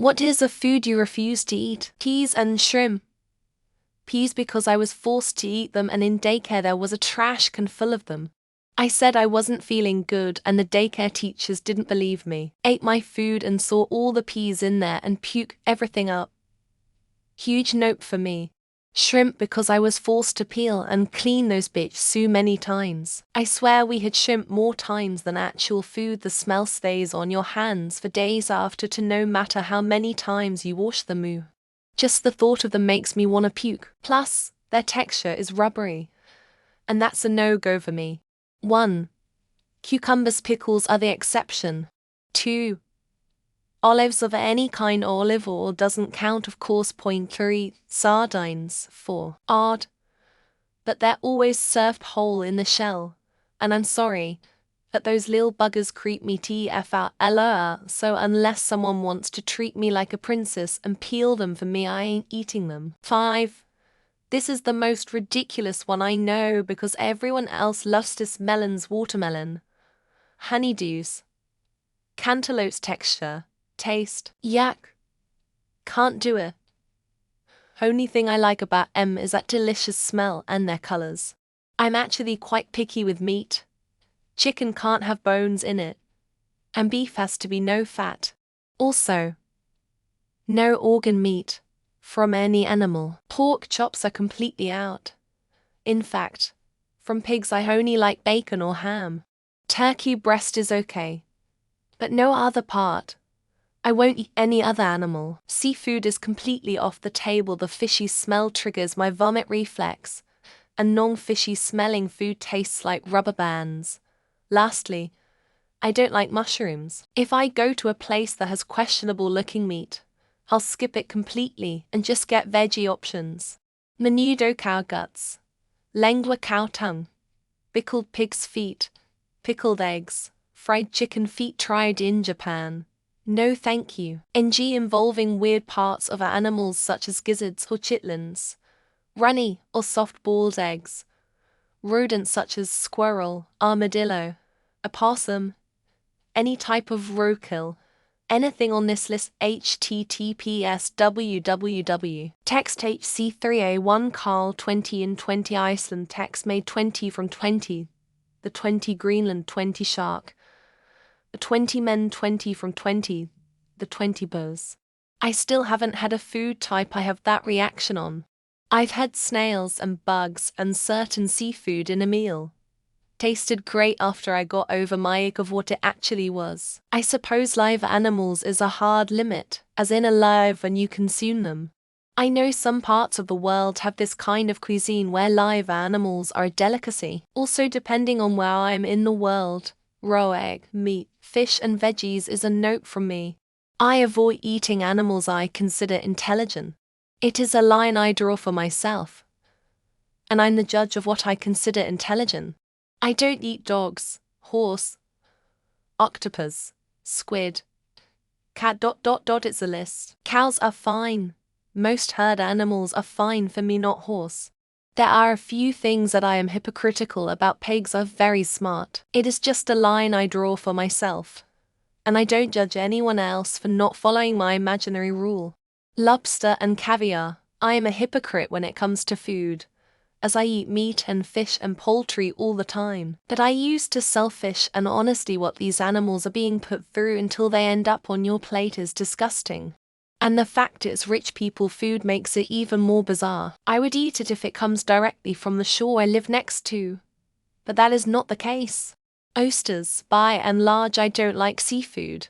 What is a food you refuse to eat? Peas and shrimp. Peas because I was forced to eat them, and in daycare there was a trash can full of them. I said I wasn't feeling good and the daycare teachers didn't believe me. Ate my food and saw all the peas in there and puke everything up. Huge nope for me. Shrimp because I was forced to peel and clean those bitch so many times. I swear we had shrimp more times than actual food. The smell stays on your hands for days after, to no matter how many times you wash them. Moo. Just the thought of them makes me wanna puke. Plus, their texture is rubbery. And that's a no-go for me. 1. Cucumbers, pickles are the exception. 2. Olives of any kind. Olive oil doesn't count, of course. 3. Sardines. 4. Odd. But they're always served whole in the shell. And I'm sorry, but those little buggers creep me tfr. So unless someone wants to treat me like a princess and peel them for me, I ain't eating them. 5. This is the most ridiculous one I know, because everyone else loves this: melons, watermelon, honeydews, cantaloupes. Texture, taste, yuck. Can't do it. Only thing I like about them is that delicious smell and their colors. I'm actually quite picky with meat. Chicken can't have bones in it. And beef has to be no fat. Also, no organ meat from any animal. Pork chops are completely out. In fact, from pigs I only like bacon or ham. Turkey breast is okay, but no other part. I won't eat any other animal. Seafood is completely off the table. The fishy smell triggers my vomit reflex, and non-fishy smelling food tastes like rubber bands. Lastly, I don't like mushrooms. If I go to a place that has questionable looking meat, I'll skip it completely and just get veggie options. Menudo cow guts, lengua cow tongue, pickled pig's feet, pickled eggs, fried chicken feet tried in Japan. No thank you. NG involving weird parts of animals such as gizzards or chitlins, runny or soft-boiled eggs, rodents such as squirrel, armadillo, opossum, any type of roadkill. Anything on this list. https www. Text HC3A1 Carl 20 in 20 Iceland. Text made 20 from 20. The 20 Greenland 20 shark. The 20 men 20 from 20. The 20 buzz. I still haven't had a food type I have that reaction on. I've had snails and bugs and certain seafood in a meal. Tasted great after I got over my ick of what it actually was. I suppose live animals is a hard limit, as in alive when you consume them. I know some parts of the world have this kind of cuisine where live animals are a delicacy. Also, depending on where I'm in the world, raw egg, meat, fish and veggies is a note from me. I avoid eating animals I consider intelligent. It is a line I draw for myself, and I'm the judge of what I consider intelligent. I don't eat dogs, horse, octopus, squid, cat. It's a list. Cows are fine. Most herd animals are fine for me, not horse. There are a few things that I am hypocritical about. Pigs are very smart. It is just a line I draw for myself, and I don't judge anyone else for not following my imaginary rule. Lobster and caviar. I am a hypocrite when it comes to food, as I eat meat and fish and poultry all the time. But I used to selfish and honesty what these animals are being put through until they end up on your plate is disgusting. And the fact it's rich people food makes it even more bizarre. I would eat it if it comes directly from the shore I live next to, but that is not the case. Oysters, by and large I don't like seafood,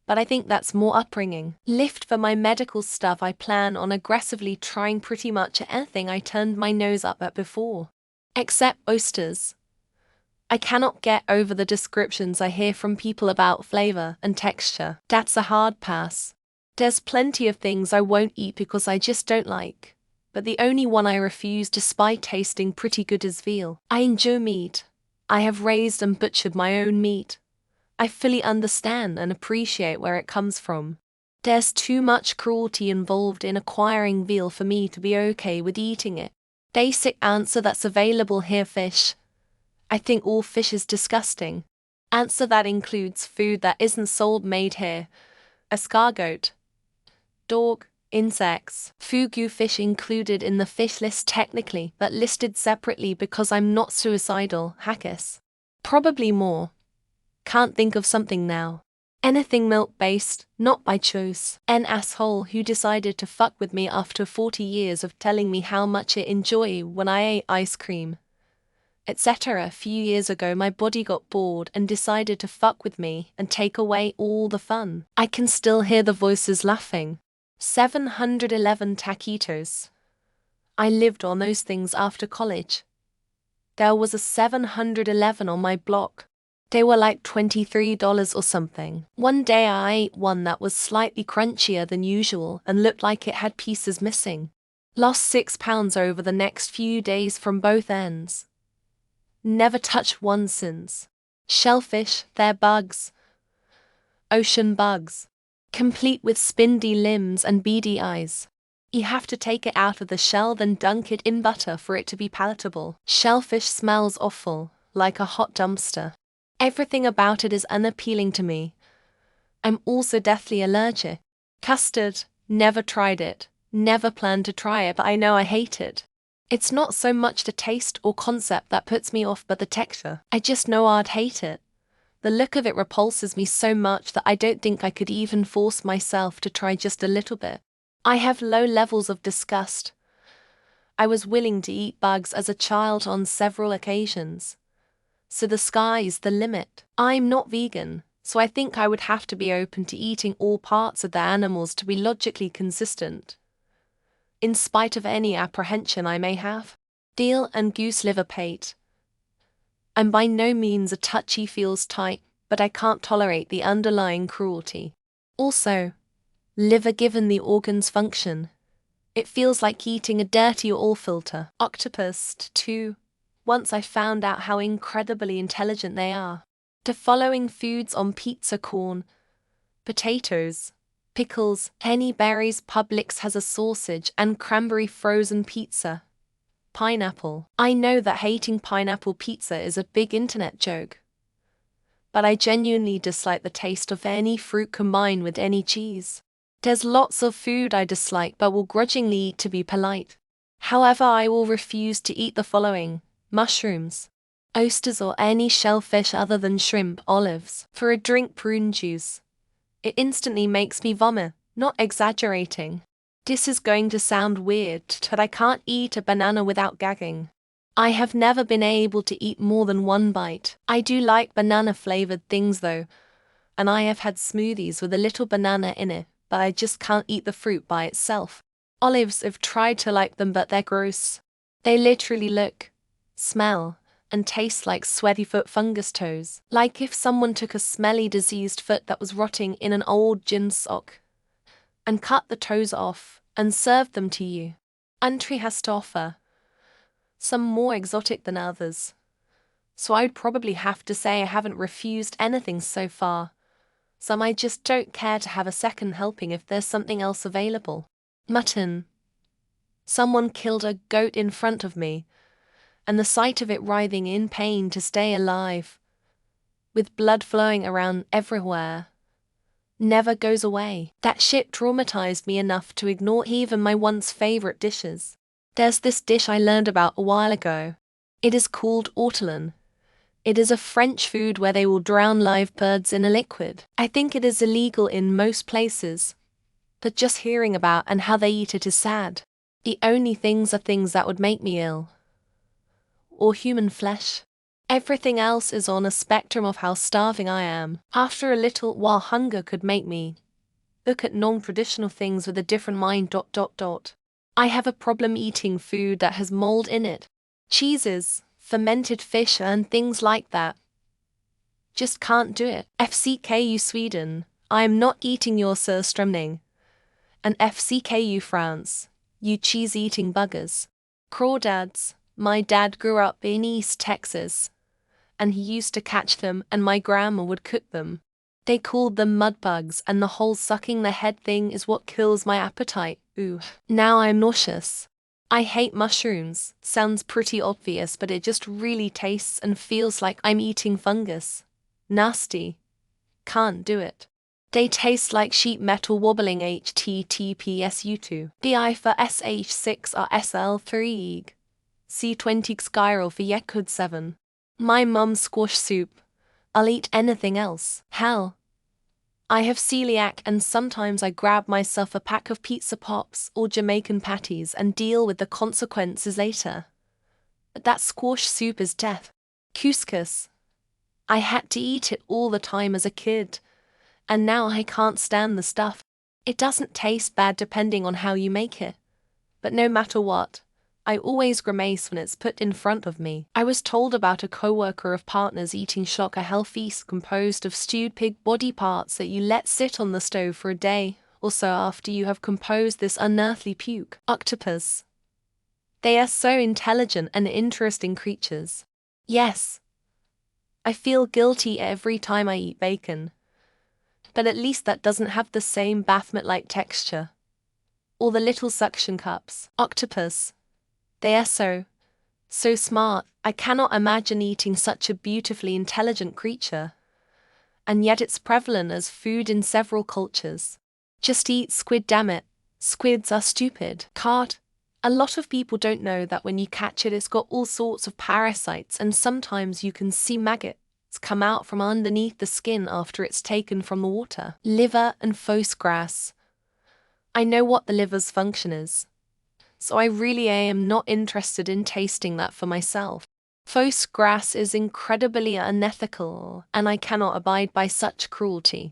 but I think that's more upbringing. Lift for my medical stuff, I plan on aggressively trying pretty much anything I turned my nose up at before. Except oysters. I cannot get over the descriptions I hear from people about flavor and texture. That's a hard pass. There's plenty of things I won't eat because I just don't like, but the only one I refuse despite tasting pretty good is veal. I enjoy meat. I have raised and butchered my own meat. I fully understand and appreciate where it comes from. There's too much cruelty involved in acquiring veal for me to be okay with eating it. Basic answer that's available here: fish. I think all fish is disgusting. Answer that includes food that isn't sold made here. Escargot, dog, insects, fugu fish included in the fish list technically, but listed separately because I'm not suicidal, hackers. Probably more. Can't think of something now. Anything milk-based, not by choice. An asshole who decided to fuck with me after 40 years of telling me how much I enjoy when I ate ice cream, etc. A few years ago my body got bored and decided to fuck with me and take away all the fun. I can still hear the voices laughing. 711 taquitos. I lived on those things after college. There was a 711 on my block. They were like $23 or something. One day I ate one that was slightly crunchier than usual and looked like it had pieces missing. Lost 6 pounds over the next few days from both ends. Never touched one since. Shellfish, they're bugs. Ocean bugs. Complete with spindly limbs and beady eyes. You have to take it out of the shell then dunk it in butter for it to be palatable. Shellfish smells awful, like a hot dumpster. Everything about it is unappealing to me. I'm also deathly allergic. Custard, never tried it, never planned to try it, but I know I hate it. It's not so much the taste or concept that puts me off but the texture. I just know I'd hate it. The look of it repulses me so much that I don't think I could even force myself to try just a little bit. I have low levels of disgust. I was willing to eat bugs as a child on several occasions. So the sky's the limit. I'm not vegan, so I think I would have to be open to eating all parts of the animals to be logically consistent, in spite of any apprehension I may have. Veal and goose liver pate. I'm by no means a touchy-feels type, but I can't tolerate the underlying cruelty. Also, liver given the organ's function. It feels like eating a dirty oil filter. Octopus, too. Once I found out how incredibly intelligent they are. The following foods on pizza: corn, potatoes, pickles, henny berries. Publix has a sausage and cranberry frozen pizza. Pineapple. I know that hating pineapple pizza is a big internet joke, but I genuinely dislike the taste of any fruit combined with any cheese. There's lots of food I dislike but will grudgingly eat to be polite. However, I will refuse to eat the following: mushrooms, oysters or any shellfish other than shrimp, olives. For a drink, prune juice. It instantly makes me vomit, not exaggerating. This is going to sound weird, but I can't eat a banana without gagging. I have never been able to eat more than one bite. I do like banana-flavored things though, and I have had smoothies with a little banana in it, but I just can't eat the fruit by itself. Olives, I've tried to like them but they're gross. They literally look, smell, and taste like sweaty foot fungus toes. Like if someone took a smelly diseased foot that was rotting in an old gym sock and cut the toes off and served them to you. Country has to offer some more exotic than others, so I'd probably have to say I haven't refused anything so far. Some I just don't care to have a second helping if there's something else available. Mutton. Someone killed a goat in front of me, and the sight of it writhing in pain to stay alive, with blood flowing around everywhere, never goes away. That shit traumatized me enough to ignore even my once favorite dishes. There's this dish I learned about a while ago. It is called ortolan. It is a French food where they will drown live birds in a liquid. I think it is illegal in most places, but just hearing about and how they eat it is sad. The only things are things that would make me ill, or human flesh. Everything else is on a spectrum of how starving I am. After a little while, hunger could make me look at non-traditional things with a different mind. I have a problem eating food that has mold in it. Cheeses, fermented fish and things like that. Just can't do it. FCKU Sweden, I am not eating your surströmming. And FCKU France, you cheese-eating buggers. Crawdads, my dad grew up in East Texas, and he used to catch them and my grandma would cook them. They called them mudbugs, and the whole sucking the head thing is what kills my appetite. Ooh. Now I'm nauseous. I hate mushrooms. Sounds pretty obvious, but it just really tastes and feels like I'm eating fungus. Nasty. Can't do it. They taste like sheet metal wobbling https U2. BI for SH6 or SL3. C20 Skyral for Yekud 7. My mum's squash soup. I'll eat anything else. Hell. I have celiac and sometimes I grab myself a pack of pizza pops or Jamaican patties and deal with the consequences later. But that squash soup is death. Couscous. I had to eat it all the time as a kid, and now I can't stand the stuff. It doesn't taste bad depending on how you make it. But no matter what, I always grimace when it's put in front of me. I was told about a co-worker of partners eating a hell feast composed of stewed pig body parts that you let sit on the stove for a day or so after you have composed this unearthly puke. Octopus. They are so intelligent and interesting creatures. Yes. I feel guilty every time I eat bacon. But at least that doesn't have the same bathmat-like texture. Or the little suction cups. Octopus. They are so smart. I cannot imagine eating such a beautifully intelligent creature. And yet it's prevalent as food in several cultures. Just eat squid, damn it. Squids are stupid. Cod. A lot of people don't know that when you catch it, it's got all sorts of parasites, and sometimes you can see maggots come out from underneath the skin after it's taken from the water. Liver and foie gras. I know what the liver's function is, so I really am not interested in tasting that for myself. Foie gras is incredibly unethical, and I cannot abide by such cruelty.